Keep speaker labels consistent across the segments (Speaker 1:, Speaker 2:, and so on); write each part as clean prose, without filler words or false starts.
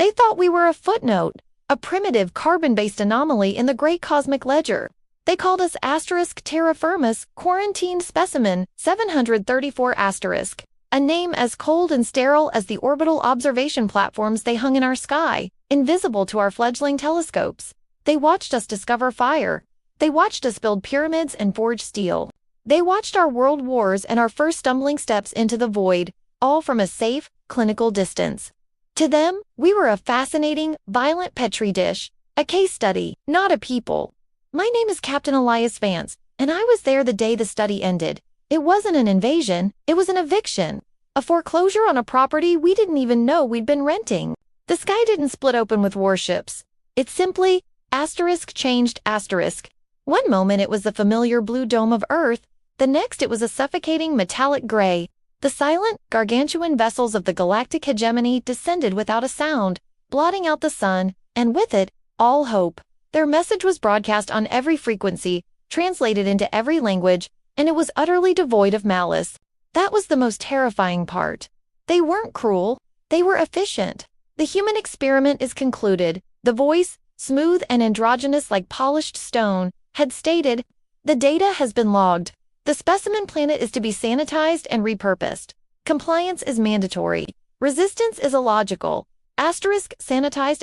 Speaker 1: They thought we were a footnote, a primitive carbon-based anomaly in the great cosmic ledger. They called us terra firmus, quarantined specimen 734 *, a name as cold and sterile as the orbital observation platforms they hung in our sky, invisible to our fledgling telescopes. They watched us discover fire. They watched us build pyramids and forge steel. They watched our world wars and our first stumbling steps into the void, all from a safe, clinical distance. To them, we were a fascinating, violent petri dish, a case study, not a people. My name is Captain Elias Vance, and I was there the day the study ended. It wasn't an invasion, it was an eviction. A foreclosure on a property we didn't even know we'd been renting. The sky didn't split open with warships. It simply, changed *. One moment it was the familiar blue dome of Earth, the next it was a suffocating metallic gray. The silent, gargantuan vessels of the galactic hegemony descended without a sound, blotting out the sun, and with it, all hope. Their message was broadcast on every frequency, translated into every language, and it was utterly devoid of malice. That was the most terrifying part. They weren't cruel, they were efficient. The human experiment is concluded. The voice, smooth and androgynous like polished stone, had stated, "The data has been logged. The specimen planet is to be sanitized and repurposed. Compliance is mandatory. Resistance is illogical. Sanitized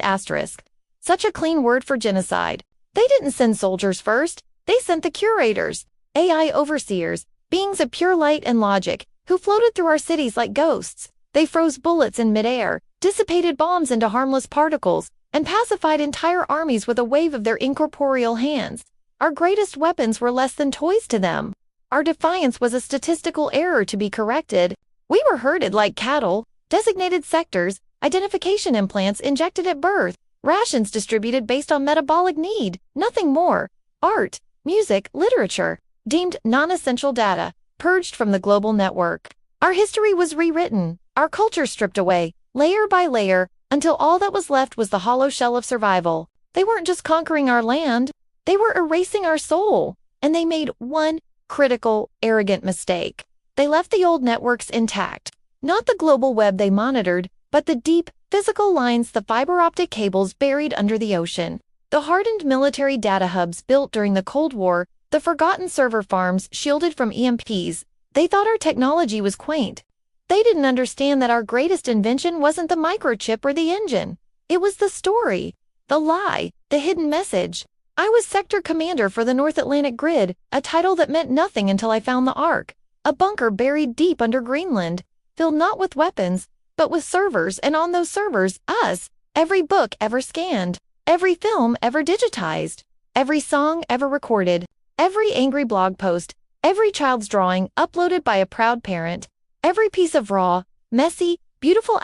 Speaker 1: *. Such a clean word for genocide. They didn't send soldiers first. They sent the curators, AI overseers, beings of pure light and logic, who floated through our cities like ghosts. They froze bullets in midair, dissipated bombs into harmless particles, and pacified entire armies with a wave of their incorporeal hands. Our greatest weapons were less than toys to them. Our defiance was a statistical error to be corrected. We were herded like cattle, designated sectors, identification implants injected at birth, rations distributed based on metabolic need, nothing more. Art, music, literature, deemed non-essential data, purged from the global network. Our history was rewritten, our culture stripped away, layer by layer, until all that was left was the hollow shell of survival. They weren't just conquering our land, they were erasing our soul. And they made one critical, arrogant mistake. They left the old networks intact. Not the global web they monitored, but the deep, physical lines, the fiber optic cables buried under the ocean. The hardened military data hubs built during the Cold War, the forgotten server farms shielded from EMPs. They thought our technology was quaint. They didn't understand that our greatest invention wasn't the microchip or the engine. It was the story, the lie, the hidden message. I was sector commander for the North Atlantic Grid, a title that meant nothing until I found the Ark, a bunker buried deep under Greenland, filled not with weapons, but with servers, and on those servers, us, every book ever scanned, every film ever digitized, every song ever recorded, every angry blog post, every child's drawing uploaded by a proud parent, every piece of raw, messy, beautiful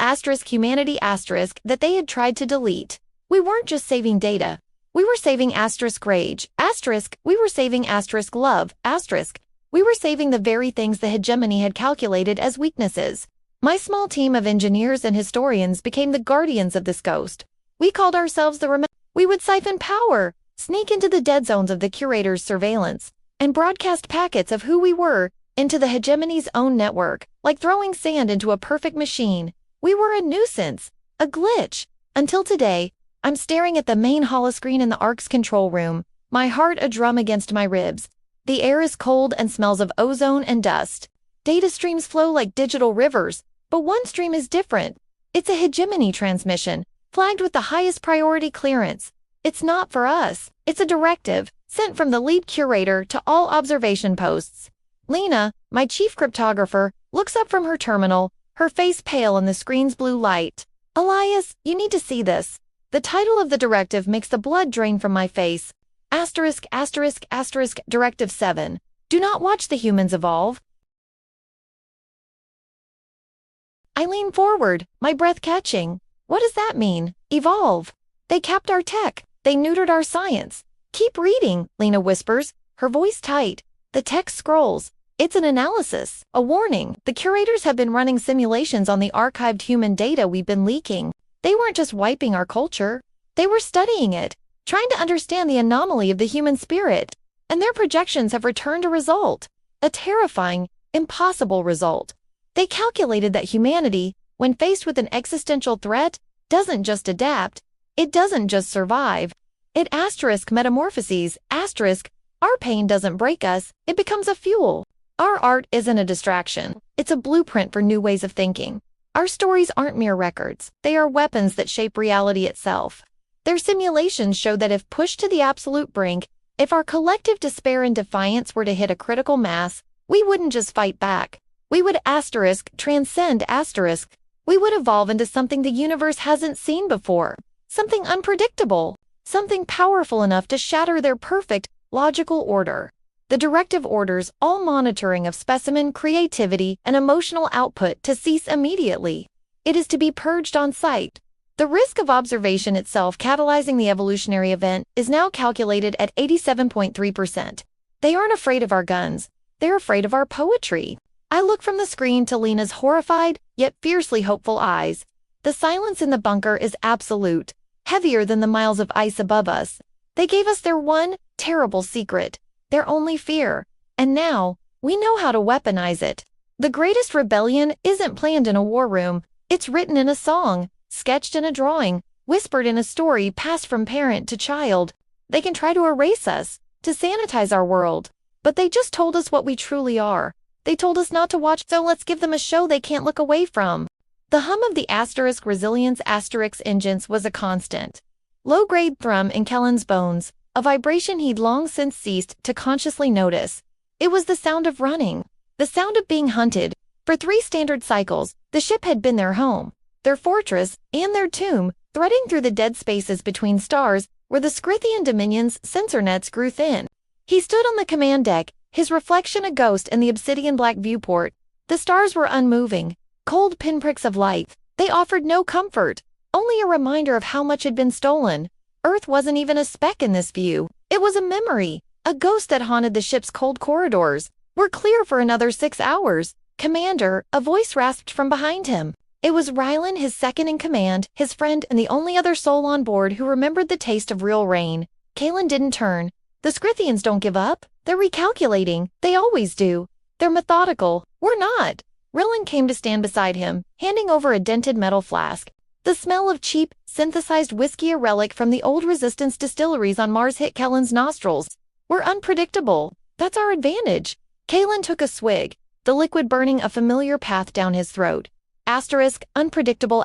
Speaker 1: humanity that they had tried to delete. We weren't just saving data. We were saving rage, we were saving love, we were saving the very things the hegemony had calculated as weaknesses. My small team of engineers and historians became the guardians of this ghost. We called ourselves We would siphon power, sneak into the dead zones of the curator's surveillance, and broadcast packets of who we were into the hegemony's own network, like throwing sand into a perfect machine. We were a nuisance, a glitch. Until today, I'm staring at the main holoscreen in the Ark's control room, my heart a drum against my ribs. The air is cold and smells of ozone and dust. Data streams flow like digital rivers, but one stream is different. It's a hegemony transmission, flagged with the highest priority clearance. It's not for us. It's a directive, sent from the lead curator to all observation posts. Lena, my chief cryptographer, looks up from her terminal, her face pale in the screen's blue light. Elias, you need to see this. The title of the directive makes the blood drain from my face. Directive 7. Do not watch the humans evolve. I lean forward, my breath catching. What does that mean? Evolve. They capped our tech. They neutered our science. Keep reading, Lena whispers, her voice tight. The text scrolls. It's an analysis, a warning. The curators have been running simulations on the archived human data we've been leaking. They weren't just wiping our culture. They were studying it, trying to understand the anomaly of the human spirit. And their projections have returned a result. A terrifying, impossible result. They calculated that humanity, when faced with an existential threat, doesn't just adapt, it doesn't just survive. It metamorphoses, our pain doesn't break us, it becomes a fuel. Our art isn't a distraction, it's a blueprint for new ways of thinking. Our stories aren't mere records, they are weapons that shape reality itself. Their simulations show that if pushed to the absolute brink, if our collective despair and defiance were to hit a critical mass, we wouldn't just fight back. We would transcend. We would evolve into something the universe hasn't seen before. Something unpredictable. Something powerful enough to shatter their perfect, logical order. The directive orders all monitoring of specimen creativity and emotional output to cease immediately. It is to be purged on sight. The risk of observation itself catalyzing the evolutionary event is now calculated at 87.3%. They aren't afraid of our guns, they're afraid of our poetry. I look from the screen to Lena's horrified, yet fiercely hopeful eyes. The silence in the bunker is absolute, heavier than the miles of ice above us. They gave us their one terrible secret, their only fear, and now, we know how to weaponize it. The greatest rebellion isn't planned in a war room, it's written in a song, sketched in a drawing, whispered in a story passed from parent to child. They can try to erase us, to sanitize our world, but they just told us what we truly are. They told us not to watch, so let's give them a show they can't look away from. The hum of the resilience engines was a constant. Low-grade thrum in Kellen's bones, a vibration he'd long since ceased to consciously notice. It was the sound of running, the sound of being hunted. For 3 standard cycles, the ship had been their home, their fortress, and their tomb, threading through the dead spaces between stars where the Skrithian Dominion's sensor nets grew thin. He stood on the command deck, his reflection a ghost in the obsidian-black viewport. The stars were unmoving, cold pinpricks of light. They offered no comfort, only a reminder of how much had been stolen. Earth wasn't even a speck in this view. It was a memory, a ghost that haunted the ship's cold corridors. We're clear for another 6 hours. Commander, a voice rasped from behind him. It was Rylan, his second-in-command, his friend and the only other soul on board who remembered the taste of real rain. Kalen didn't turn. The Skrithians don't give up. They're recalculating. They always do. They're methodical. We're not. Rylan came to stand beside him, handing over a dented metal flask. The smell of cheap, synthesized whiskey, a relic from the old resistance distilleries on Mars, hit Kellen's nostrils. We're unpredictable. That's our advantage. Kalen took a swig, the liquid burning a familiar path down his throat. Unpredictable.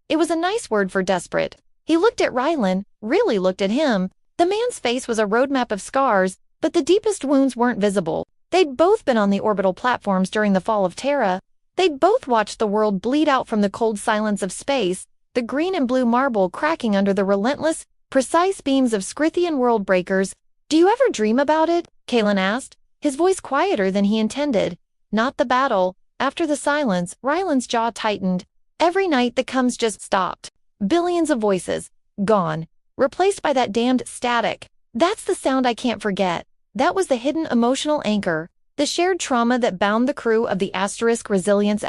Speaker 1: It was a nice word for desperate. He looked at Rylan, really looked at him. The man's face was a roadmap of scars, but the deepest wounds weren't visible. They'd both been on the orbital platforms during the fall of Terra. They'd both watched the world bleed out from the cold silence of space, the green and blue marble cracking under the relentless, precise beams of Skrithian world breakers. Do you ever dream about it? Kalen asked, his voice quieter than he intended. Not the battle. After the silence, Rylan's jaw tightened. Every night that comes just stopped. Billions of voices. Gone. Replaced by that damned static. That's the sound I can't forget. That was the hidden emotional anchor. The shared trauma that bound the crew of the resilience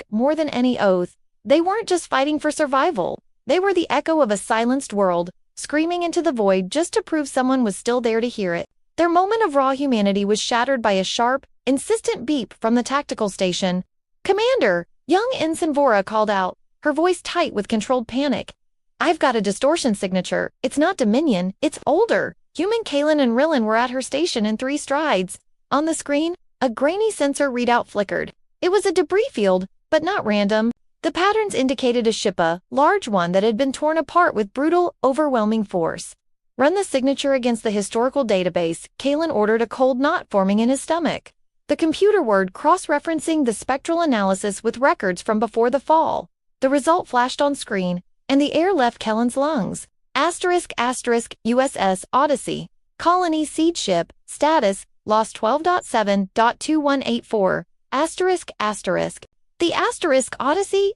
Speaker 1: more than any oath. They weren't just fighting for survival. They were the echo of a silenced world, screaming into the void just to prove someone was still there to hear it. Their moment of raw humanity was shattered by a sharp, insistent beep from the tactical station. Commander, young Ensign Vora called out, her voice tight with controlled panic. I've got a distortion signature. It's not Dominion, it's older. Human Kalen and Rylan were at her station in 3 strides. On the screen, a grainy sensor readout flickered. It was a debris field, but not random. The patterns indicated a ship, a large one that had been torn apart with brutal, overwhelming force. Run the signature against the historical database, Kalen ordered, a cold knot forming in his stomach. The computer word cross-referencing the spectral analysis with records from before the fall. The result flashed on screen, and the air left Kellen's lungs. USS Odyssey. Colony seed ship. Status, lost 12.7.2184. The Odyssey,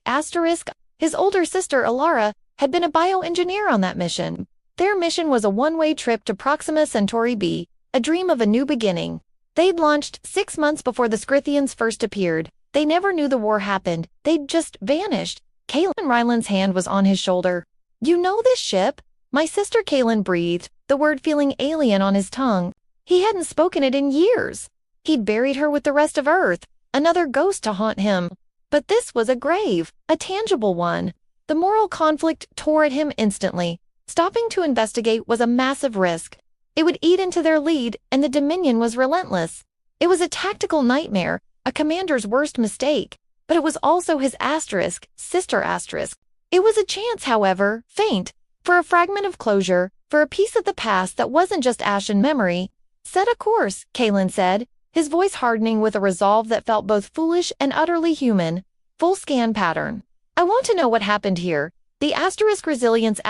Speaker 1: his older sister Alara, had been a bioengineer on that mission. Their mission was a one-way trip to Proxima Centauri b, a dream of a new beginning. They'd launched 6 months before the Skrithians first appeared. They never knew the war happened. They'd just vanished. Rylan's hand was on his shoulder. You know this ship? My sister. Kalen breathed, the word feeling alien on his tongue. He hadn't spoken it in years. He'd buried her with the rest of Earth, another ghost to haunt him. But this was a grave, a tangible one. The moral conflict tore at him instantly. Stopping to investigate was a massive risk. It would eat into their lead, and the Dominion was relentless. It was a tactical nightmare, a commander's worst mistake, but it was also his sister asterisk. It was a chance, however, faint, for a fragment of closure, for a piece of the past that wasn't just ashen memory. Set a course, Kalen said, his voice hardening with a resolve that felt both foolish and utterly human. Full scan pattern. I want to know what happened here. The resilience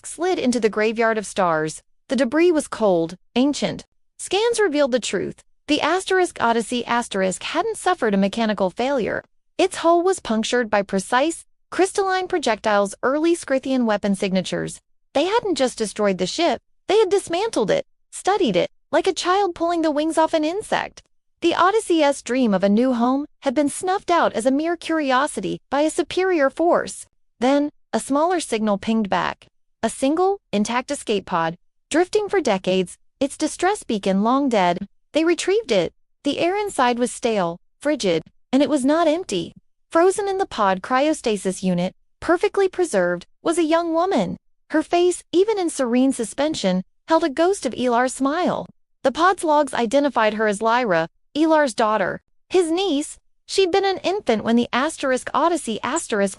Speaker 1: slid into the graveyard of stars. The debris was cold, ancient. Scans revealed the truth. The Odyssey hadn't suffered a mechanical failure. Its hull was punctured by precise, crystalline projectiles, early Scythian weapon signatures. They hadn't just destroyed the ship, they had dismantled it, studied it, like a child pulling the wings off an insect. The Odyssey's dream of a new home had been snuffed out as a mere curiosity by a superior force. Then, a smaller signal pinged back. A single, intact escape pod, drifting for decades, its distress beacon long dead. They retrieved it. The air inside was stale, frigid, and it was not empty. Frozen in the pod cryostasis unit, perfectly preserved, was a young woman. Her face, even in serene suspension, held a ghost of Elar's smile. The pod's logs identified her as Lyra, Elar's daughter, his niece. She'd been an infant when the Odyssey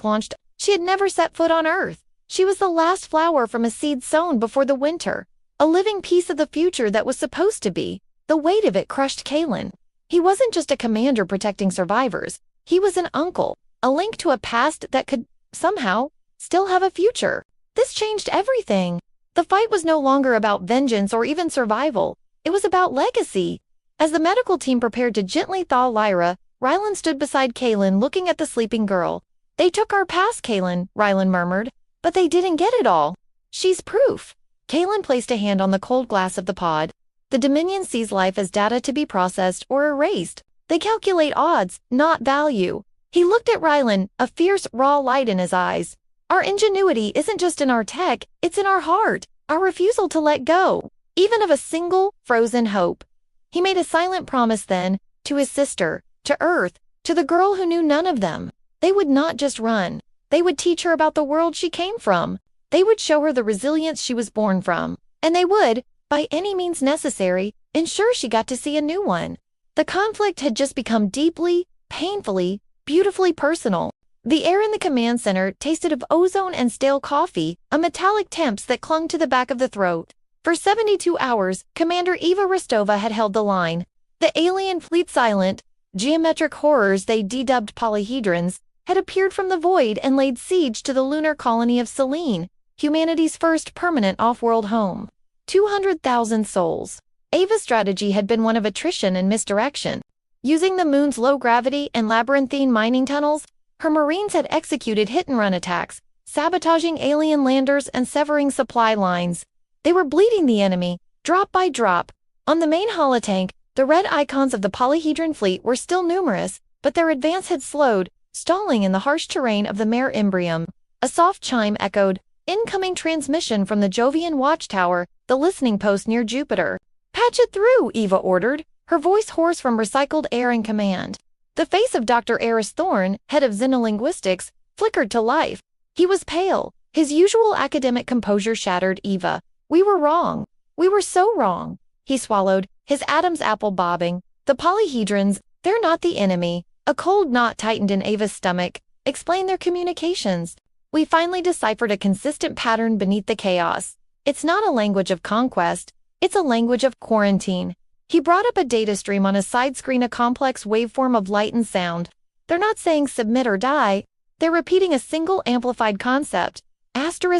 Speaker 1: launched. She had never set foot on Earth. She was the last flower from a seed sown before the winter, a living piece of the future that was supposed to be. The weight of it crushed Kalen. He wasn't just a commander protecting survivors. He was an uncle, a link to a past that could, somehow, still have a future. This changed everything. The fight was no longer about vengeance or even survival. It was about legacy. As the medical team prepared to gently thaw Lyra, Rylan stood beside Kalen looking at the sleeping girl. They took our pass, Kalen, Rylan murmured, but they didn't get it all. She's proof. Kalen placed a hand on the cold glass of the pod. The Dominion sees life as data to be processed or erased. They calculate odds, not value. He looked at Rylan, a fierce, raw light in his eyes. Our ingenuity isn't just in our tech, it's in our heart, our refusal to let go, even of a single, frozen hope. He made a silent promise then, to his sister, to Earth, to the girl who knew none of them. They would not just run. They would teach her about the world she came from. They would show her the resilience she was born from. And they would, by any means necessary, ensure she got to see a new one. The conflict had just become deeply, painfully, beautifully personal. The air in the command center tasted of ozone and stale coffee, a metallic temps that clung to the back of the throat. For 72 hours, Commander Eva Rostova had held the line. The alien fleet silent, geometric horrors they dedubbed polyhedrons, had appeared from the void and laid siege to the lunar colony of Selene, humanity's first permanent off-world home. 200,000 souls. Ava's strategy had been one of attrition and misdirection. Using the moon's low gravity and labyrinthine mining tunnels, her Marines had executed hit-and-run attacks, sabotaging alien landers and severing supply lines. They were bleeding the enemy, drop by drop. On the main holotank, the red icons of the polyhedron fleet were still numerous, but their advance had slowed, stalling in the harsh terrain of the Mare Imbrium. A soft chime echoed, incoming transmission from the Jovian watchtower, the listening post near Jupiter. "Patch it through," Eva ordered, her voice hoarse from recycled air and command. The face of Dr. Eris Thorne, head of xenolinguistics, flickered to life. He was pale, his usual academic composure shattered. "Eva, we were wrong. We were so wrong." He swallowed, his Adam's apple bobbing. "The polyhedrons, they're not the enemy." A cold knot tightened in Ava's stomach. "Explain their communications." "We finally deciphered a consistent pattern beneath the chaos. It's not a language of conquest, it's a language of quarantine." He brought up a data stream on a side screen, a complex waveform of light and sound. "They're not saying submit or die. They're repeating a single amplified concept.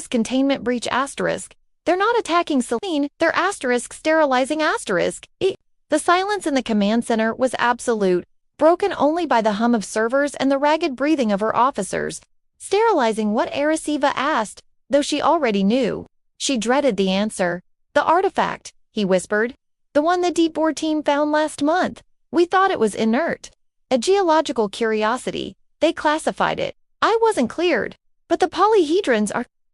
Speaker 1: Containment breach asterisk. They're not attacking Selene, they're sterilizing The silence in the command center was absolute, broken only by the hum of servers and the ragged breathing of her officers. Sterilizing what? Eva asked, though she already knew. She dreaded the answer. "The artifact," he whispered. "The one the Deep Bore team found last month. We thought it was inert. A geological curiosity. They classified it. I wasn't cleared. But the polyhedrons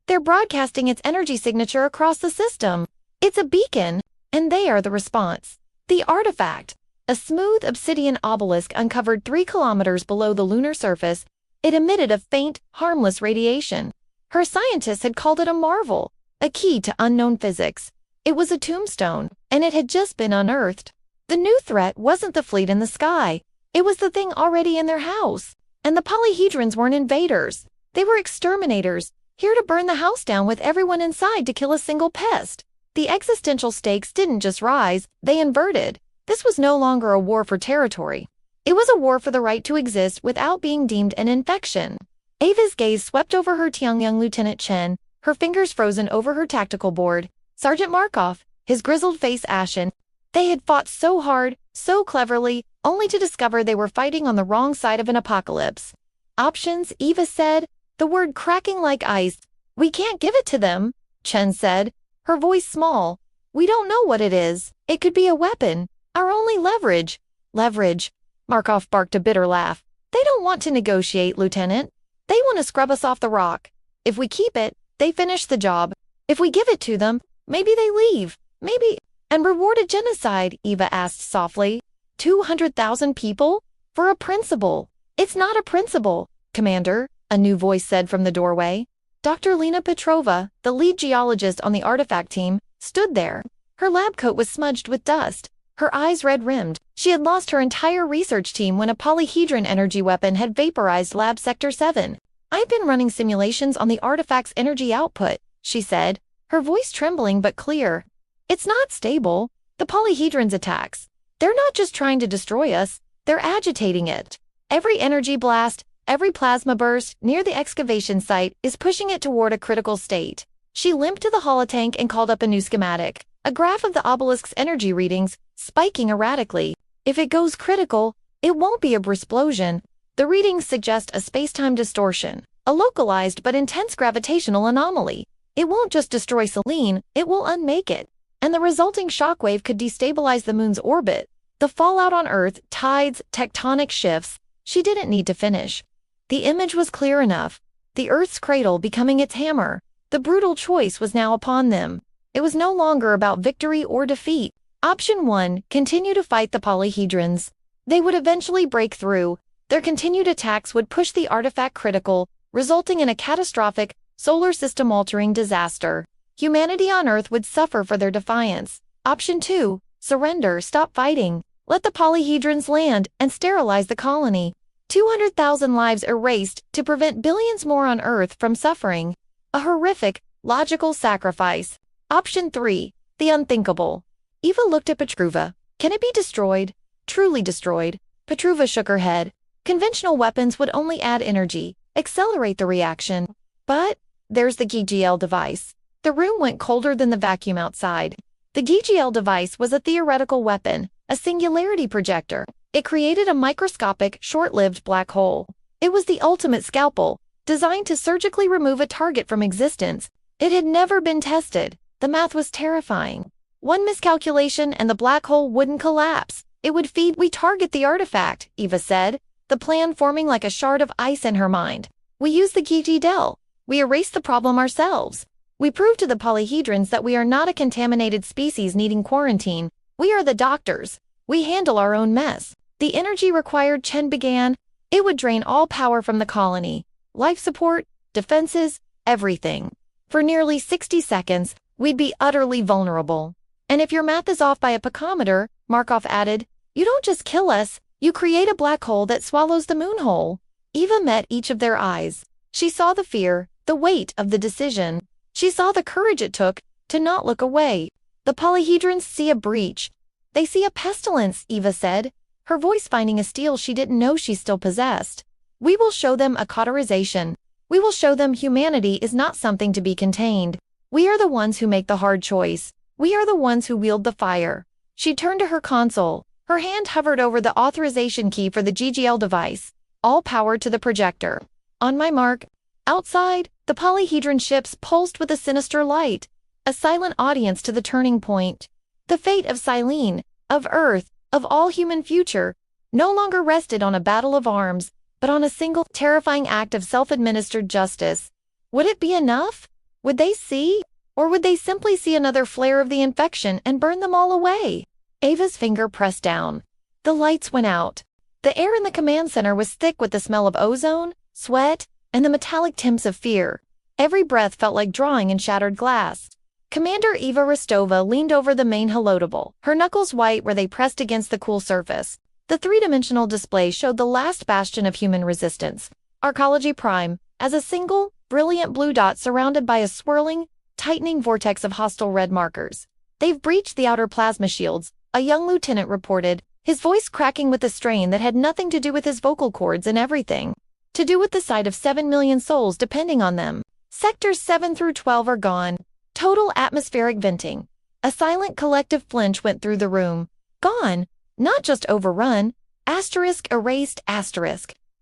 Speaker 1: they're broadcasting its energy signature across the system. It's a beacon, and they are the response. The artifact." A smooth obsidian obelisk uncovered 3 kilometers below the lunar surface. It emitted a faint, harmless radiation. Her scientists had called it a marvel, a key to unknown physics. It was a tombstone, and it had just been unearthed. The new threat wasn't the fleet in the sky. It was the thing already in their house. And the polyhedrons weren't invaders. They were exterminators, here to burn the house down with everyone inside to kill a single pest. The existential stakes didn't just rise, they inverted. This was no longer a war for territory. It was a war for the right to exist without being deemed an infection. Ava's gaze swept over her young Lieutenant Chen, her fingers frozen over her tactical board. Sergeant Markov, his grizzled face ashen. They had fought so hard, so cleverly, only to discover they were fighting on the wrong side of an apocalypse. Options, Eva said, the word cracking like ice. We can't give it to them, Chen said, her voice small. We don't know what it is. It could be a weapon. Our only leverage. Leverage. Markov barked a bitter laugh. They don't want to negotiate, Lieutenant. They want to scrub us off the rock. If we keep it, they finish the job. If we give it to them, maybe they leave. Maybe. And reward a genocide, Eva asked softly. 200,000 people? For a principle. It's not a principle, Commander, a new voice said from the doorway. Dr. Lena Petrova, the lead geologist on the artifact team, stood there. Her lab coat was smudged with dust, her eyes red-rimmed. She had lost her entire research team when a polyhedron energy weapon had vaporized Lab Sector 7. I've been running simulations on the artifact's energy output, she said, her voice trembling but clear. It's not stable. The polyhedron's attacks. They're not just trying to destroy us, they're agitating it. Every energy blast, every plasma burst near the excavation site is pushing it toward a critical state. She limped to the holotank and called up a new schematic, a graph of the obelisk's energy readings, spiking erratically. If it goes critical, it won't be a brisplosion. The readings suggest a space-time distortion, a localized but intense gravitational anomaly. It won't just destroy Selene, it will unmake it. And the resulting shockwave could destabilize the moon's orbit. The fallout on Earth, tides, tectonic shifts. She didn't need to finish. The image was clear enough. The Earth's cradle becoming its hammer. The brutal choice was now upon them. It was no longer about victory or defeat. Option 1, continue to fight the polyhedrons. They would eventually break through. Their continued attacks would push the artifact critical, resulting in a catastrophic, solar system-altering disaster. Humanity on Earth would suffer for their defiance. Option 2, surrender, stop fighting. Let the polyhedrons land and sterilize the colony. 200,000 lives erased to prevent billions more on Earth from suffering. A horrific, logical sacrifice. Option 3, the unthinkable. Eva looked at Petrova. Can it be destroyed? Truly destroyed? Petrova shook her head. Conventional weapons would only add energy, accelerate the reaction. But there's the GGL device. The room went colder than the vacuum outside. The GGL device was a theoretical weapon, a singularity projector. It created a microscopic, short-lived black hole. It was the ultimate scalpel, designed to surgically remove a target from existence. It had never been tested. The math was terrifying. One miscalculation and the black hole wouldn't collapse. It would feed. We target the artifact, Eva said, the plan forming like a shard of ice in her mind. We use the GGDEL. We erase the problem ourselves. We prove to the polyhedrons that we are not a contaminated species needing quarantine. We are the doctors. We handle our own mess. The energy required, Chen began. It would drain all power from the colony. Life support, defenses, everything. For nearly 60 seconds, we'd be utterly vulnerable. And if your math is off by a picometer, Markov added, you don't just kill us, you create a black hole that swallows the moon hole. Eva met each of their eyes. She saw the fear, the weight of the decision. She saw the courage it took to not look away. The polyhedrons see a breach. They see a pestilence, Eva said, her voice finding a steel she didn't know she still possessed. We will show them a cauterization. We will show them humanity is not something to be contained. We are the ones who make the hard choice. We are the ones who wield the fire. She turned to her console. Her hand hovered over the authorization key for the GGL device. All power to the projector. On my mark. Outside, the polyhedron ships pulsed with a sinister light. A silent audience to the turning point. The fate of Selene, of Earth, of all human future, no longer rested on a battle of arms, but on a single, terrifying act of self-administered justice. Would it be enough? Would they see? Or would they simply see another flare of the infection and burn them all away? Ava's finger pressed down. The lights went out. The air in the command center was thick with the smell of ozone, sweat, and the metallic temps of fear. Every breath felt like drawing in shattered glass. Commander Eva Rostova leaned over the main halotable, her knuckles white where they pressed against the cool surface. The three-dimensional display showed the last bastion of human resistance, Arcology Prime, as a single, brilliant blue dot surrounded by a swirling, tightening vortex of hostile red markers. "They've breached the outer plasma shields," a young lieutenant reported, his voice cracking with a strain that had nothing to do with his vocal cords and everything to do with the sight of 7 million souls depending on them. "Sectors 7 through 12 are gone. Total atmospheric venting." A silent collective flinch went through the room. Gone. Not just overrun. Erased.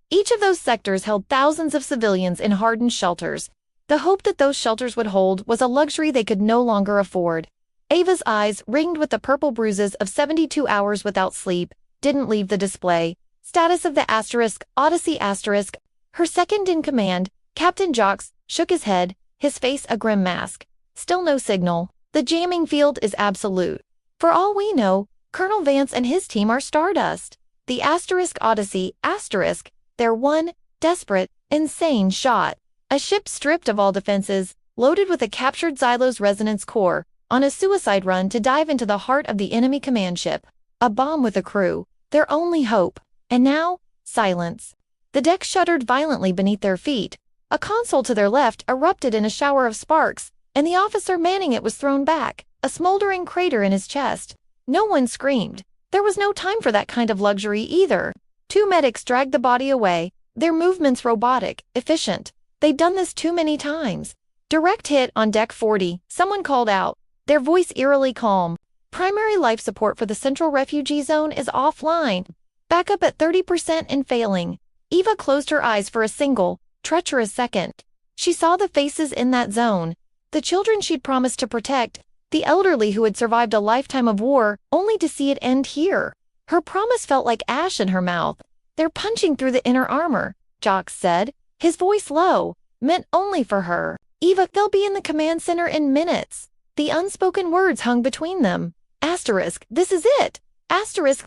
Speaker 1: Each of those sectors held thousands of civilians in hardened shelters. The hope that those shelters would hold was a luxury they could no longer afford. Ava's eyes, ringed with the purple bruises of 72 hours without sleep, didn't leave the display. Status of the Odyssey *. Her second in command, Captain Jocks, shook his head, his face a grim mask. "Still no signal. The jamming field is absolute. For all we know, Colonel Vance and his team are stardust. The Odyssey *. Their one, desperate, insane shot. A ship stripped of all defenses, loaded with a captured Xylos resonance core, on a suicide run to dive into the heart of the enemy command ship. A bomb with a crew. Their only hope. And now, silence." The deck shuddered violently beneath their feet. A console to their left erupted in a shower of sparks, and the officer manning it was thrown back, a smoldering crater in his chest. No one screamed. There was no time for that kind of luxury either. Two medics dragged the body away, their movements robotic, efficient. They'd done this too many times. "Direct hit on deck 40, someone called out, their voice eerily calm. "Primary life support for the central refugee zone is offline. Backup at 30% and failing." Eva closed her eyes for a single, treacherous second. She saw the faces in that zone. The children she'd promised to protect, the elderly who had survived a lifetime of war, only to see it end here. Her promise felt like ash in her mouth. "They're punching through the inner armor," Jocks said, his voice low, meant only for her. "Eva, they'll be in the command center in minutes." The unspoken words hung between them. This is it.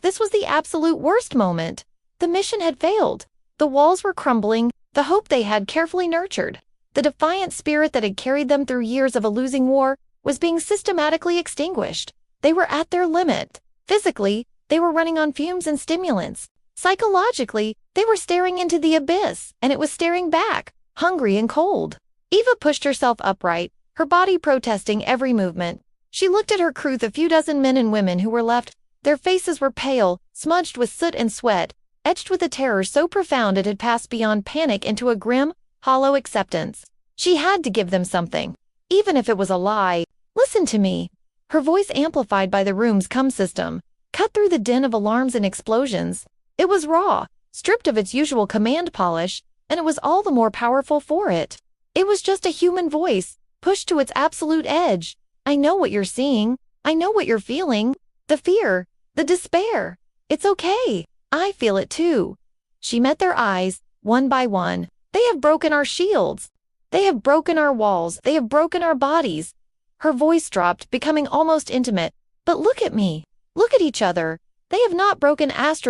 Speaker 1: This was the absolute worst moment. The mission had failed. The walls were crumbling, the hope they had carefully nurtured. The defiant spirit that had carried them through years of a losing war was being systematically extinguished. They were at their limit. Physically, they were running on fumes and stimulants. Psychologically, they were staring into the abyss, and it was staring back, hungry and cold. Eva pushed herself upright, her body protesting every movement. She looked at her crew, the few dozen men and women who were left. Their faces were pale, smudged with soot and sweat, etched with a terror so profound it had passed beyond panic into a grim, hollow acceptance. She had to give them something, even if it was a lie. "Listen to me." Her voice, amplified by the room's comm system, cut through the din of alarms and explosions. It was raw, stripped of its usual command polish, and it was all the more powerful for it. It was just a human voice, pushed to its absolute edge. "I know what you're seeing. I know what you're feeling. The fear, the despair. It's okay. I feel it too." She met their eyes, one by one. "They have broken our shields. They have broken our walls. They have broken our bodies." Her voice dropped, becoming almost intimate. "But look at me. Look at each other. They have not broken us.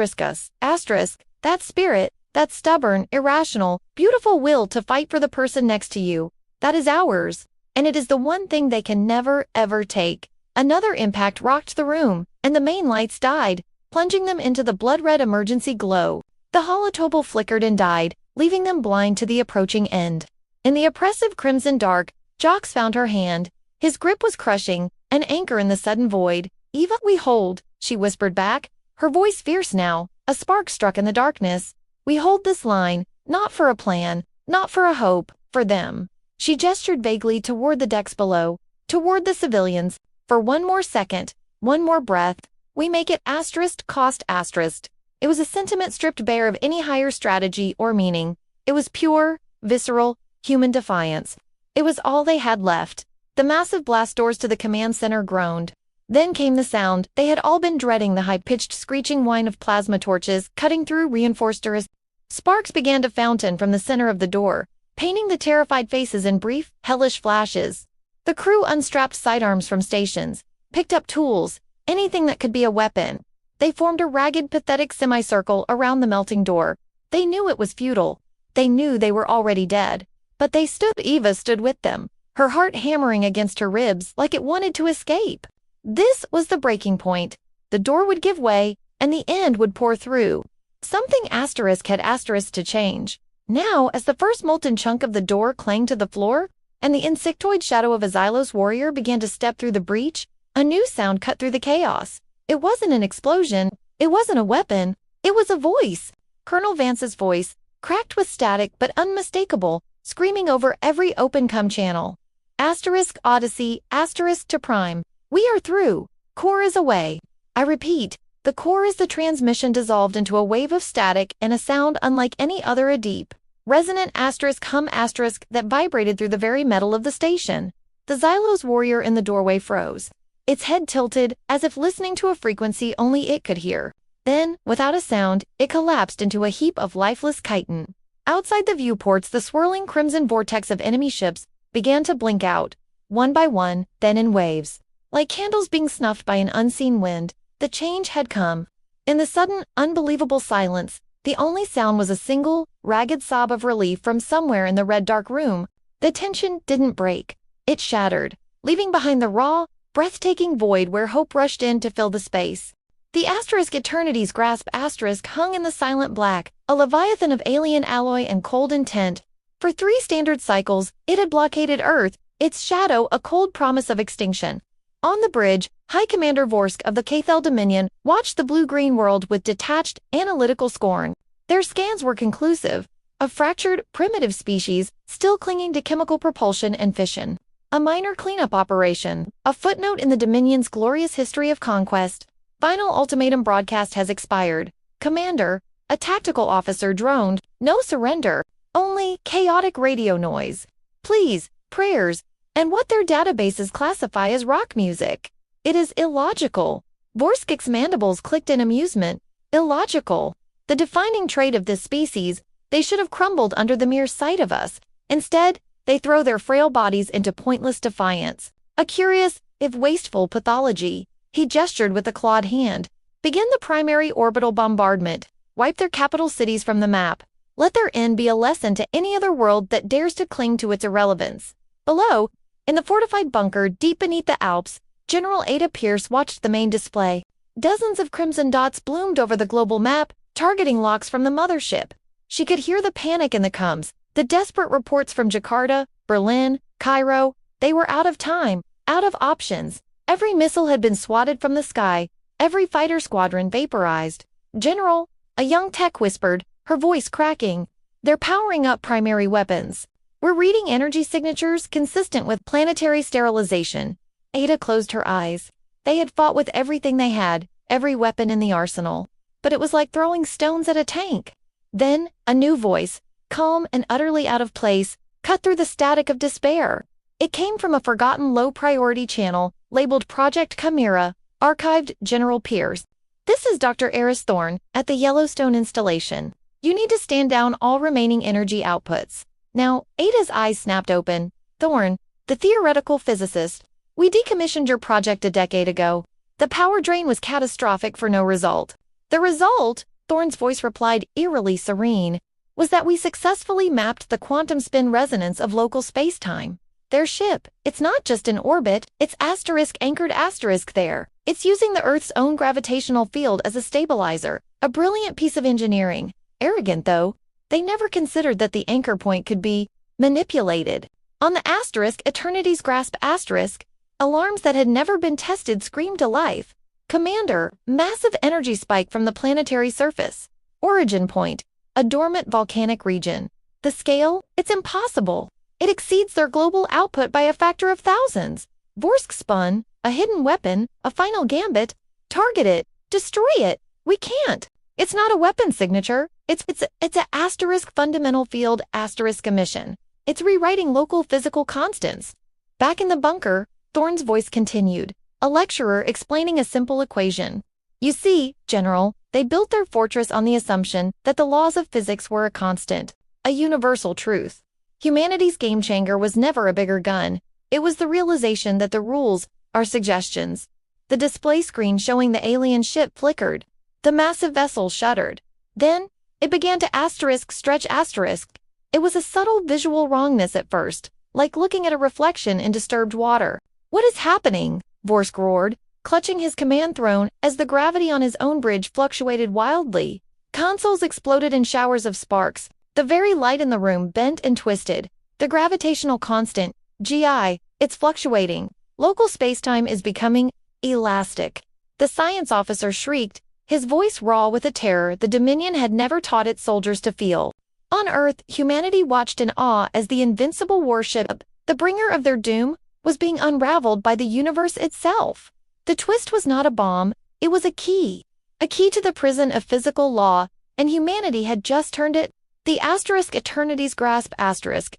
Speaker 1: That spirit, that stubborn, irrational, beautiful will to fight for the person next to you. That is ours. And it is the one thing they can never, ever take." Another impact rocked the room, and the main lights died, plunging them into the blood-red emergency glow. The holotable flickered and died, leaving them blind to the approaching end. In the oppressive crimson dark, Jocks found her hand. His grip was crushing, an anchor in the sudden void. "Eva, we hold," she whispered back, her voice fierce now. A spark struck in the darkness. "We hold this line, not for a plan, not for a hope, for them." She gestured vaguely toward the decks below, toward the civilians. "For one more second, one more breath, we make it cost *. It was a sentiment stripped bare of any higher strategy or meaning. It was pure, visceral, human defiance. It was all they had left. The massive blast doors to the command center groaned. Then came the sound they had all been dreading, the high-pitched screeching whine of plasma torches cutting through reinforced earth. Sparks began to fountain from the center of the door, painting the terrified faces in brief, hellish flashes. The crew unstrapped sidearms from stations, picked up tools, anything that could be a weapon. They formed a ragged, pathetic semicircle around the melting door. They knew it was futile. They knew they were already dead. But Eva stood with them, her heart hammering against her ribs like it wanted to escape. This was the breaking point. The door would give way, and the end would pour through. Something had to change. Now, as the first molten chunk of the door clanged to the floor, and the insectoid shadow of a Xylos warrior began to step through the breach, a new sound cut through the chaos. It wasn't an explosion, it wasn't a weapon, it was a voice. Colonel Vance's voice, cracked with static but unmistakable, screaming over every open-com channel. Odyssey, to Prime. We are through. Core is away. I repeat, the core is the transmission dissolved into a wave of static and a sound unlike any other, a deep, resonant hum that vibrated through the very metal of the station. The Xylos warrior in the doorway froze. Its head tilted, as if listening to a frequency only it could hear. Then, without a sound, it collapsed into a heap of lifeless chitin. Outside the viewports, the swirling crimson vortex of enemy ships began to blink out, one by one, then in waves. Like candles being snuffed by an unseen wind, the change had come. In the sudden, unbelievable silence, the only sound was a single, ragged sob of relief from somewhere in the red dark room. The tension didn't break. It shattered, leaving behind the raw, breathtaking void where hope rushed in to fill the space. The Eternity's grasp hung in the silent black, a leviathan of alien alloy and cold intent. For 3 standard cycles, it had blockaded Earth, its shadow a cold promise of extinction. On the bridge, High Commander Vorsk of the Cathel Dominion watched the blue-green world with detached, analytical scorn. Their scans were conclusive. A fractured, primitive species, still clinging to chemical propulsion and fission. A minor cleanup operation, a footnote in the Dominion's glorious history of conquest. Final ultimatum broadcast has expired. Commander, a tactical officer droned, no surrender, only chaotic radio noise. Please, prayers, and what their databases classify as rock music. It is illogical. Vorskik's mandibles clicked in amusement. Illogical. The defining trait of this species, they should have crumbled under the mere sight of us. Instead, they throw their frail bodies into pointless defiance. A curious, if wasteful, pathology. He gestured with a clawed hand. Begin the primary orbital bombardment. Wipe their capital cities from the map. Let their end be a lesson to any other world that dares to cling to its irrelevance. Below, in the fortified bunker deep beneath the Alps, General Ada Pierce watched the main display. Dozens of crimson dots bloomed over the global map, targeting locks from the mothership. She could hear the panic in the comms, the desperate reports from Jakarta, Berlin, Cairo. They were out of time, out of options. Every missile had been swatted from the sky, every fighter squadron vaporized. General, a young tech whispered, her voice cracking, they're powering up primary weapons. We're reading energy signatures consistent with planetary sterilization. Ada closed her eyes. They had fought with everything they had, every weapon in the arsenal. But it was like throwing stones at a tank. Then, a new voice, calm and utterly out of place, cut through the static of despair. It came from a forgotten low-priority channel, labeled Project Chimera, archived General Pierce. This is Dr. Eris Thorne, at the Yellowstone installation. You need to stand down all remaining energy outputs. Now, Ada's eyes snapped open. Thorne, the theoretical physicist, we decommissioned your project a decade ago. The power drain was catastrophic for no result. The result, Thorne's voice replied eerily serene, was that we successfully mapped the quantum spin resonance of local space-time. Their ship, it's not just in orbit, it's anchored there. It's using the Earth's own gravitational field as a stabilizer, a brilliant piece of engineering. Arrogant, though, they never considered that the anchor point could be manipulated. On the Eternity's grasp alarms that had never been tested screamed to life. Commander, massive energy spike from the planetary surface. Origin point, a dormant volcanic region. The scale, it's impossible. It exceeds their global output by a factor of thousands. Vorsk spun, a hidden weapon, a final gambit. Target it, destroy it. We can't. It's not a weapon signature. It's a fundamental field emission. It's rewriting local physical constants. Back in the bunker, Thorne's voice continued, a lecturer explaining a simple equation. You see, General, they built their fortress on the assumption that the laws of physics were a constant, a universal truth. Humanity's game-changer was never a bigger gun. It was the realization that the rules are suggestions. The display screen showing the alien ship flickered. The massive vessel shuddered. Then, it began to stretch. It It was a subtle visual wrongness at first, like looking at a reflection in disturbed water. "What is happening?" Vorsk roared, clutching his command throne as the gravity on his own bridge fluctuated wildly. Consoles exploded in showers of sparks. The very light in the room bent and twisted. "The gravitational constant, GI, it's fluctuating. Local spacetime is becoming elastic." The science officer shrieked, his voice raw with a terror the Dominion had never taught its soldiers to feel. On Earth, humanity watched in awe as the invincible warship, the bringer of their doom, was being unraveled by the universe itself. The twist was not a bomb, it was a key to the prison of physical law, and humanity had just turned it. The Eternity's grasp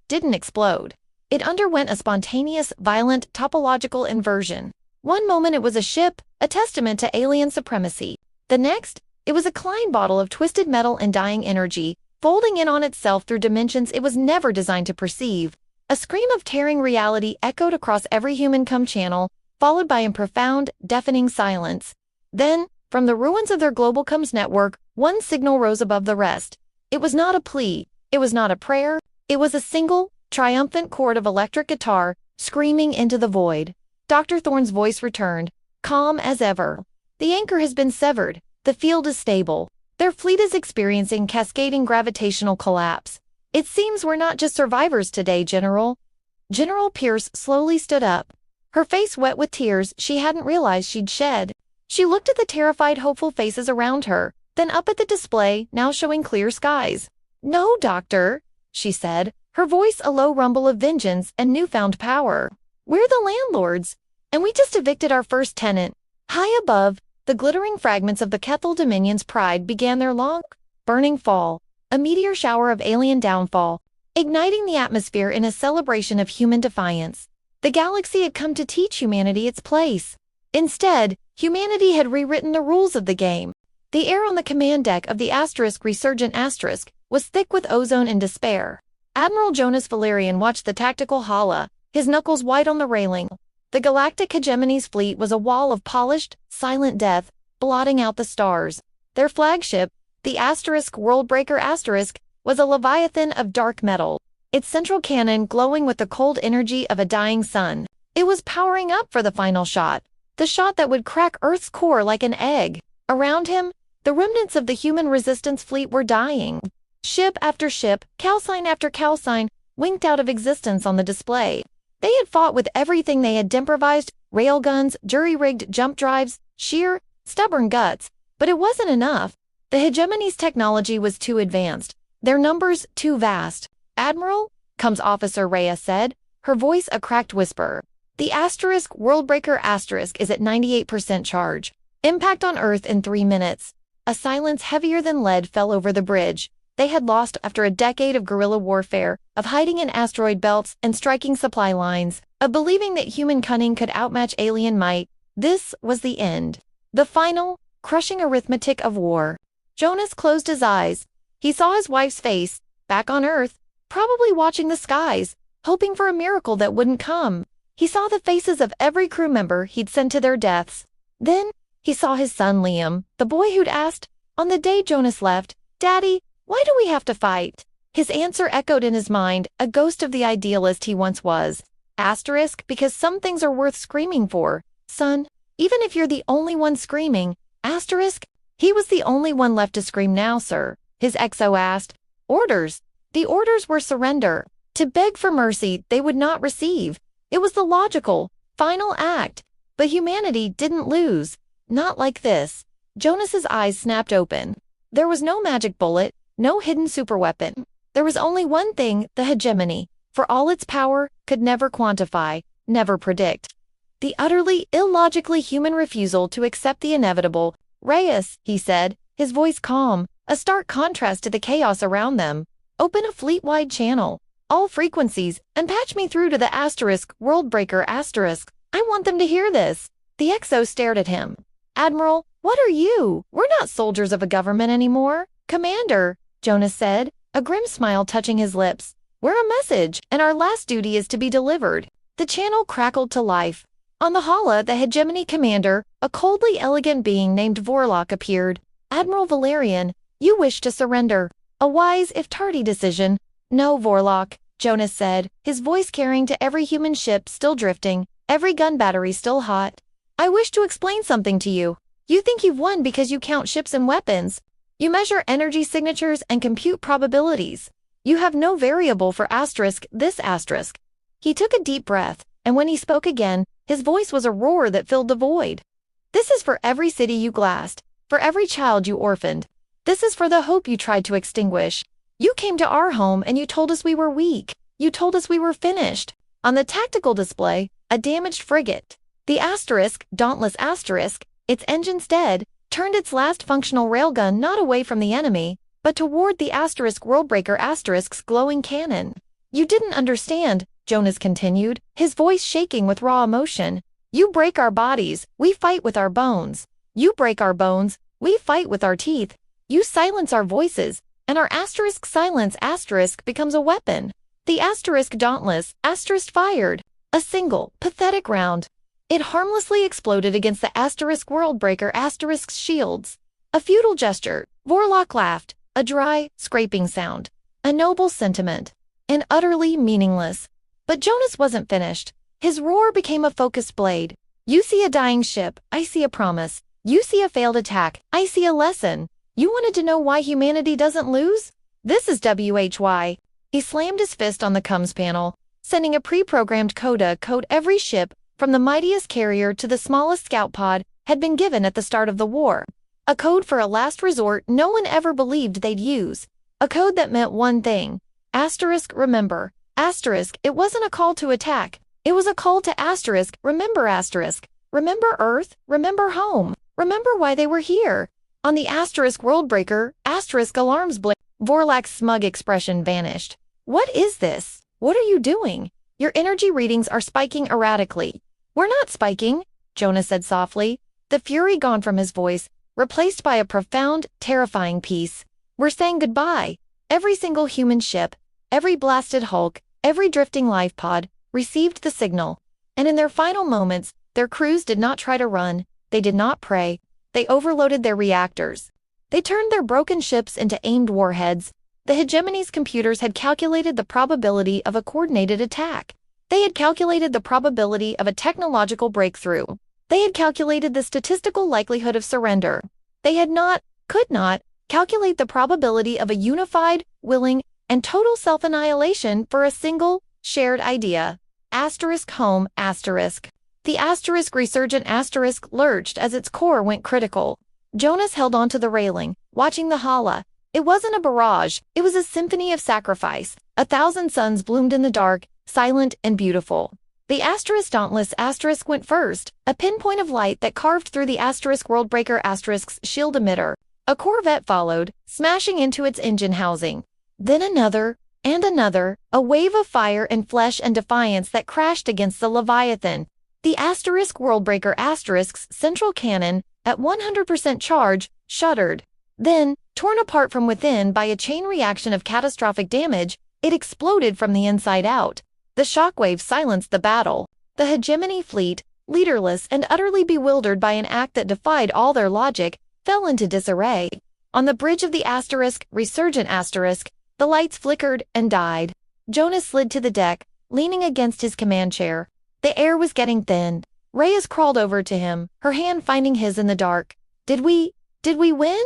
Speaker 1: didn't explode. It underwent a spontaneous, violent, topological inversion. One moment it was a ship, a testament to alien supremacy. The next, it was a Klein bottle of twisted metal and dying energy, folding in on itself through dimensions it was never designed to perceive. A scream of tearing reality echoed across every human channel, followed by a profound, deafening silence. Then, from the ruins of their global comms network, one signal rose above the rest. It was not a plea, it was not a prayer, it was a single, triumphant chord of electric guitar, screaming into the void. Dr. Thorne's voice returned, calm as ever. "The anchor has been severed, the field is stable. Their fleet is experiencing cascading gravitational collapse. It seems we're not just survivors today, General." General Pierce slowly stood up, her face wet with tears she hadn't realized she'd shed. She looked at the terrified, hopeful faces around her, then up at the display, now showing clear skies. "No, Doctor," she said, her voice a low rumble of vengeance and newfound power. "We're the landlords, and we just evicted our first tenant." High above, the glittering fragments of the Kethel Dominion's pride began their long, burning fall, a meteor shower of alien downfall, igniting the atmosphere in a celebration of human defiance. The galaxy had come to teach humanity its place. Instead, humanity had rewritten the rules of the game. The air on the command deck of the Resurgent was thick with ozone and despair. Admiral Jonas Valerian watched the tactical hala, his knuckles white on the railing. The galactic hegemony's fleet was a wall of polished, silent death, blotting out the stars. Their flagship, the Worldbreaker was a leviathan of dark metal, its central cannon glowing with the cold energy of a dying sun. It was powering up for the final shot, the shot that would crack Earth's core like an egg. Around him, the remnants of the human resistance fleet were dying. Ship after ship, calcine after calcine, winked out of existence on the display. They had fought with everything they had improvised, railguns, jury-rigged jump drives, sheer, stubborn guts, but it wasn't enough. The hegemony's technology was too advanced, their numbers too vast. "Admiral," Comms Officer Reyes said, her voice a cracked whisper. "The Worldbreaker is at 98% charge. Impact on Earth in 3 minutes." A silence heavier than lead fell over the bridge. They had lost after a decade of guerrilla warfare, of hiding in asteroid belts and striking supply lines, of believing that human cunning could outmatch alien might. This was the end. The final, crushing arithmetic of war. Jonas closed his eyes. He saw his wife's face, back on Earth, probably watching the skies, hoping for a miracle that wouldn't come. He saw the faces of every crew member he'd sent to their deaths. Then, he saw his son Liam, the boy who'd asked, on the day Jonas left, "Daddy, why do we have to fight?" His answer echoed in his mind, a ghost of the idealist he once was. Because some things are worth screaming for, son, even if you're the only one screaming. He was the only one left to scream now, sir, his XO asked. Orders. The orders were surrender, to beg for mercy they would not receive. It was the logical, final act. But humanity didn't lose. Not like this. Jonas's eyes snapped open. There was no magic bullet, no hidden superweapon. There was only one thing the hegemony, for all its power, could never quantify, never predict. The utterly, illogically human refusal to accept the inevitable. "Reyes," he said, his voice calm, a stark contrast to the chaos around them. "Open a fleet-wide channel, all frequencies, and patch me through to the Worldbreaker *. I want them to hear this." The XO stared at him. "Admiral, what are you? We're not soldiers of a government anymore." "Commander," Jonas said, a grim smile touching his lips. "We're a message, and our last duty is to be delivered." The channel crackled to life. On the hala, the hegemony commander, a coldly elegant being named Vorlock, appeared. "Admiral Valerian, you wish to surrender. A wise, if tardy decision, No, Vorlock, Jonas said, his voice carrying to every human ship still drifting, every gun battery still hot. I wish to explain something to you. You think you've won because you count ships and weapons. You measure energy signatures and compute probabilities. You have no variable for this asterisk. He took a deep breath, and when he spoke again, his voice was a roar that filled the void. This is for every city you glassed, for every child you orphaned. This is for the hope you tried to extinguish. You came to our home and you told us we were weak. You told us we were finished. On the tactical display, a damaged frigate. The dauntless asterisk, its engines dead, turned its last functional railgun not away from the enemy, but toward the Worldbreaker asterisk's glowing cannon. You didn't understand, Jonas continued, his voice shaking with raw emotion. You break our bodies, we fight with our bones. You break our bones, we fight with our teeth. You silence our voices, and our silence becomes a weapon. The dauntless fired. A single, pathetic round. It harmlessly exploded against the Worldbreaker shields. A futile gesture, Vorlock laughed, a dry, scraping sound. A noble sentiment. And utterly meaningless. But Jonas wasn't finished. His roar became a focused blade. You see a dying ship, I see a promise. You see a failed attack, I see a lesson. You wanted to know why humanity doesn't lose? This is WHY. He slammed his fist on the comms panel, sending a pre-programmed code every ship, from the mightiest carrier to the smallest scout pod, had been given at the start of the war. A code for a last resort no one ever believed they'd use. A code that meant one thing. Remember. It wasn't a call to attack. It was a call to remember Remember Earth, remember home, remember why they were here. On the Worldbreaker, alarms blinked. Vorlock's smug expression vanished. What is this? What are you doing? Your energy readings are spiking erratically. We're not spiking, Jonas said softly, the fury gone from his voice, replaced by a profound, terrifying peace. We're saying goodbye. Every single human ship, every blasted hulk, every drifting life pod, received the signal. And in their final moments, their crews did not try to run, they did not pray, they overloaded their reactors. They turned their broken ships into aimed warheads. The hegemony's computers had calculated the probability of a coordinated attack. They had calculated the probability of a technological breakthrough. They had calculated the statistical likelihood of surrender. They could not, calculate the probability of a unified, willing, and total self-annihilation for a single, shared idea. Home. The resurgent lurched as its core went critical. Jonas held onto the railing, watching the hala. It wasn't a barrage, it was a symphony of sacrifice. 1,000 suns bloomed in the dark, silent and beautiful. The dauntless went first, a pinpoint of light that carved through the Worldbreaker shield emitter. A Corvette followed, smashing into its engine housing. Then another, and another, a wave of fire and flesh and defiance that crashed against the Leviathan. The Worldbreaker central cannon, at 100% charge, shuddered. Then, torn apart from within by a chain reaction of catastrophic damage, it exploded from the inside out. The shockwave silenced the battle. The hegemony fleet, leaderless and utterly bewildered by an act that defied all their logic, fell into disarray. On the bridge of the resurgent the lights flickered and died. Jonas slid to the deck, leaning against his command chair. The air was getting thin. Reyes crawled over to him, her hand finding his in the dark. Did we win?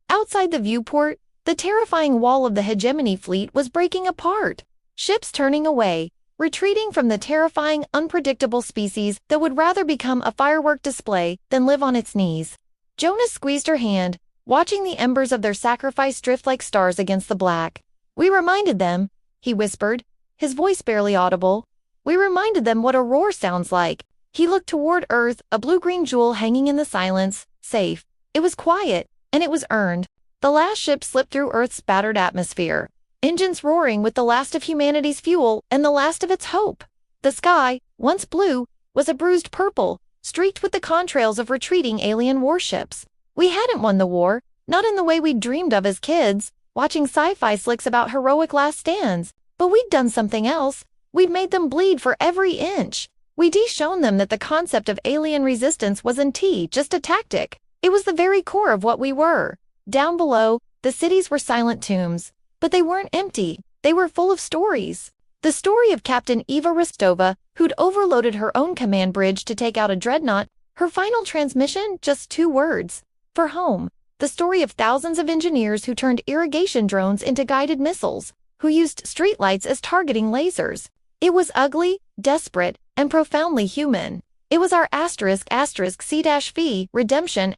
Speaker 1: Outside the viewport, the terrifying wall of the hegemony fleet was breaking apart. Ships turning away, retreating from the terrifying, unpredictable species that would rather become a firework display than live on its knees. Jonas squeezed her hand, watching the embers of their sacrifice drift like stars against the black. We reminded them, he whispered, his voice barely audible. We reminded them what a roar sounds like. He looked toward Earth, a blue-green jewel hanging in the silence, safe. It was quiet, and it was earned. The last ship slipped through Earth's battered atmosphere, engines roaring with the last of humanity's fuel and the last of its hope. The sky, once blue, was a bruised purple, streaked with the contrails of retreating alien warships. We hadn't won the war, not in the way we'd dreamed of as kids, watching sci-fi slicks about heroic last stands, but we'd done something else. We'd made them bleed for every inch. We'd shown them that the concept of alien resistance wasn't just a tactic. It was the very core of what we were. Down below, the cities were silent tombs. But they weren't empty. They were full of stories. The story of Captain Eva Rostova, who'd overloaded her own command bridge to take out a dreadnought, her final transmission, just 2 words. For home. The story of thousands of engineers who turned irrigation drones into guided missiles, who used streetlights as targeting lasers. It was ugly, desperate, and profoundly human. It was our C-V, redemption,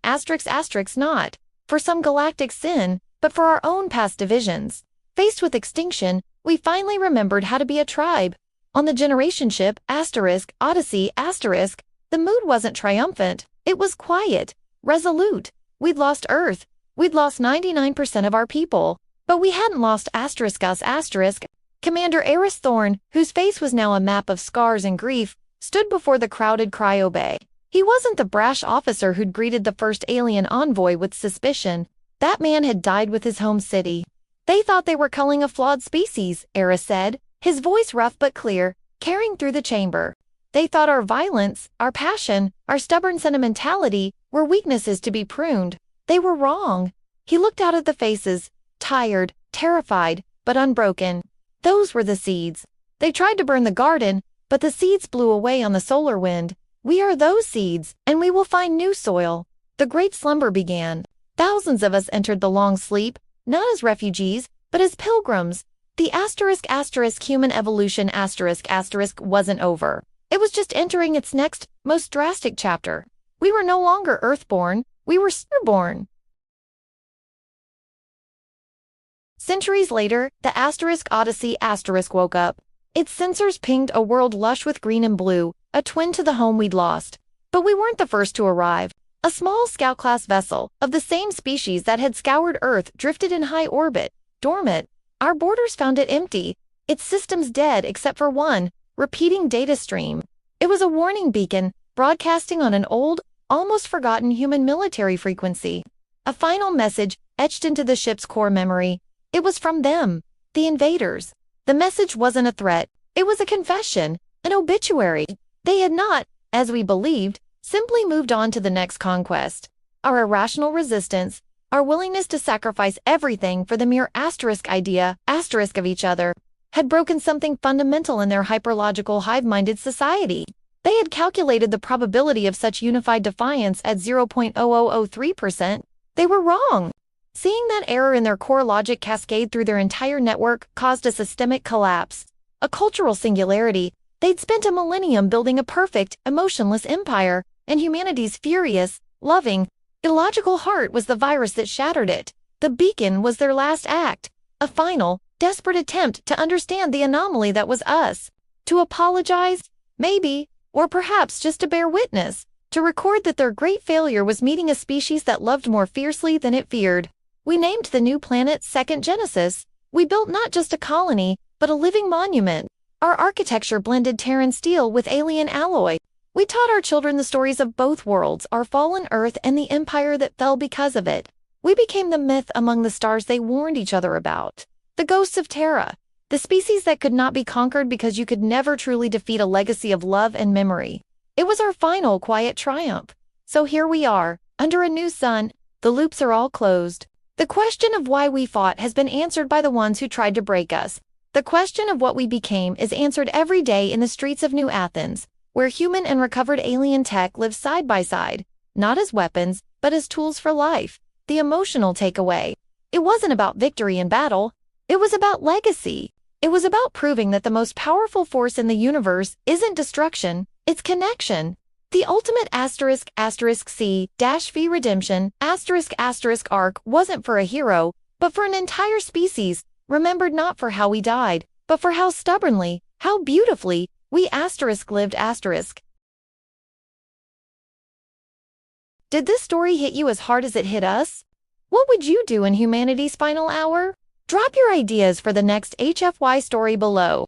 Speaker 1: not for some galactic sin, but for our own past divisions. Faced with extinction, we finally remembered how to be a tribe. On the generation ship, Odyssey, the mood wasn't triumphant, it was quiet, resolute. We'd lost Earth. We'd lost 99% of our people. But we hadn't lost us. Commander Eris Thorne, whose face was now a map of scars and grief, stood before the crowded cryo bay. He wasn't the brash officer who'd greeted the first alien envoy with suspicion. That man had died with his home city. They thought they were culling a flawed species, Eris said, his voice rough but clear, carrying through the chamber. They thought our violence, our passion, our stubborn sentimentality were weaknesses to be pruned. They were wrong. He looked out at the faces, tired, terrified, but unbroken. Those were the seeds. They tried to burn the garden, but the seeds blew away on the solar wind. We are those seeds, and we will find new soil. The great slumber began. Thousands of us entered the long sleep, not as refugees, but as pilgrims. The human evolution wasn't over. It was just entering its next, most drastic chapter. We were no longer Earthborn, we were starborn. Centuries later, the Odyssey woke up. Its sensors pinged a world lush with green and blue, a twin to the home we'd lost. But we weren't the first to arrive. A small scout-class vessel, of the same species that had scoured Earth, drifted in high orbit, dormant. Our borders found it empty, its systems dead except for one, repeating data stream. It was a warning beacon, broadcasting on an old, almost forgotten human military frequency. A final message etched into the ship's core memory. It was from them, the invaders. The message wasn't a threat, it was a confession, an obituary. They had not, as we believed, simply moved on to the next conquest. Our irrational resistance, our willingness to sacrifice everything for the mere idea of each other, had broken something fundamental in their hyperlogical hive-minded society. They had calculated the probability of such unified defiance at 0.0003%. They were wrong. Seeing that error in their core logic cascade through their entire network caused a systemic collapse. A cultural singularity. They'd spent a millennium building a perfect, emotionless empire, and humanity's furious, loving, illogical heart was the virus that shattered it. The beacon was their last act. A final, desperate attempt to understand the anomaly that was us. To apologize? Maybe. Or perhaps just to bear witness. To record that their great failure was meeting a species that loved more fiercely than it feared. We named the new planet Second Genesis. We built not just a colony, but a living monument. Our architecture blended Terran steel with alien alloy. We taught our children the stories of both worlds, our fallen Earth and the empire that fell because of it. We became the myth among the stars they warned each other about. The ghosts of Terra. The species that could not be conquered because you could never truly defeat a legacy of love and memory. It was our final quiet triumph. So here we are, under a new sun. The loops are all closed. The question of why we fought has been answered by the ones who tried to break us. The question of what we became is answered every day in the streets of New Athens, where human and recovered alien tech live side by side, not as weapons, but as tools for life. The emotional takeaway. It wasn't about victory in battle. It was about legacy. It was about proving that the most powerful force in the universe isn't destruction, it's connection. The ultimate C-V redemption arc wasn't for a hero, but for an entire species, remembered not for how we died, but for how stubbornly, how beautifully, we lived. Did this story hit you as hard as it hit us? What would you do in humanity's final hour? Drop your ideas for the next HFY story below.